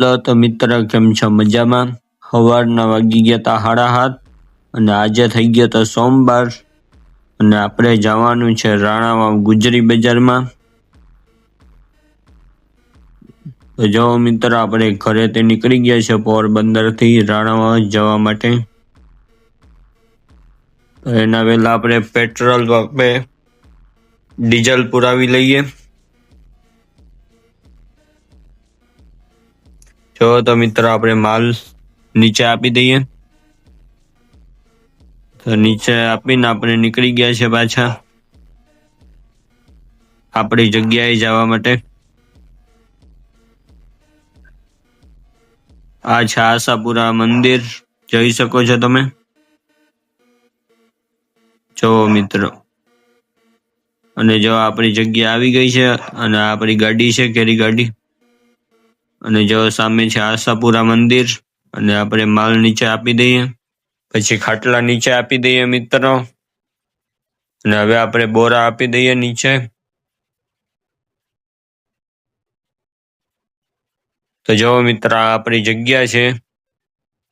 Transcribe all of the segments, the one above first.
લો તો મિત્ર કેમ છો મજામાં? સવારના વાગી ગયા તા 7:30 અને આજે થઈ ગયો તો સોમવાર અને આપણે જવાનું છે રાણાવાવ ગુજરી બજારમાં. તો જો મિત્ર આપણે ઘરેથી નીકળી ગયા છે પોરબંદરથી રાણાવાવ જવા માટે. તો એના પહેલા આપણે પેટ્રોલ પંપે ડીઝલ પુરાવી લઈએ. જો તો મિત્ર આપણે માલ નીચે આપી દઈએ. તો નીચે આપીને આપણે નીકળી ગયા છે પાછા આપણી જગ્યાએ જવા માટે. આ છે આશાપુરા મંદિર, જોઈ શકો છો તમે. જો મિત્રો, અને જો આપણી જગ્યા આવી ગઈ છે અને આપણી ગાડી છે કેરી ગાડી. અને જો સામે છે આશાપુરા મંદિર અને આપણે માલ નીચે આપી દઈએ. પછી ખાટલા નીચે આપી દઈએ મિત્રો. અને હવે આપણે બોરા આપી દઈએ નીચે. તો જો મિત્ર આપણી જગ્યા છે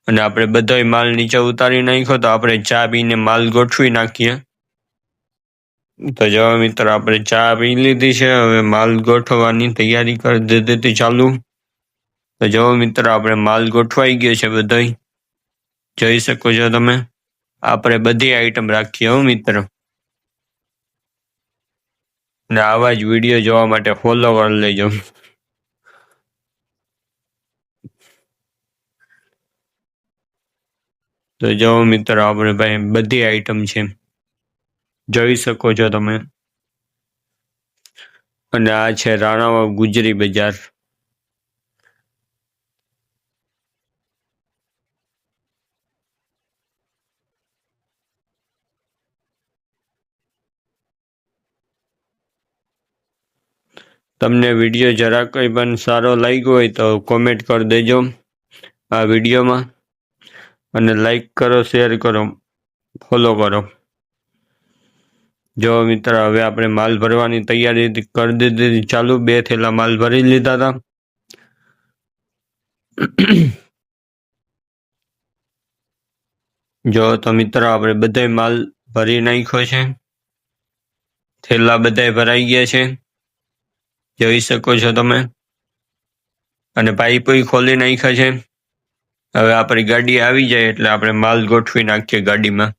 અને આપણે બધોય માલ નીચે ઉતારી નાખ્યો. તો આપણે ચા પીને માલ ગોઠવી નાખીએ. તો જો મિત્ર આપણે ચા પી લીધી છે, હવે માલ ગોઠવવાની તૈયારી કરી દીધી ચાલુ. તો જો મિત્ર આપણે માલ ગોઠવાઈ ગયો છે બધોય, જોઈ શકો છો તમે. આપણે બધી આઈટમ રાખીએ હો મિત્ર. ને આવા જ વિડીયો જોવા માટે ફોલો કરી લેજો. તો જો મિત્ર આપણે ભાઈ બધી આઈટમ છે, જોઈ શકો છો તમે. અને આ છે રાણાવાવ ગુજરી બજાર. તમને વિડીયો જરા કંઈ પણ સારો લાગ્યો હોય તો કોમેન્ટ કરી દેજો આ વિડીયોમાં. અને લાઈક કરો, શેર કરો, ફોલો કરો. જો મિત્ર હવે આપણે માલ ભરવાની તૈયારી કરી દીધી ચાલુ. 2 થેલા માલ ભરી લીધા હતા. જો તો મિત્ર આપણે બધાય માલ ભરી નાખ્યો છે. થેલા બધાય ભરાઈ ગયા છે, જોઈ શકો છો તમે. અને પાઇપો ખોલી નાખ્યા છે. હવે આપણી ગાડી આવી જાય એટલે આપણે માલ ગોઠવી નાખીએ ગાડીમાં.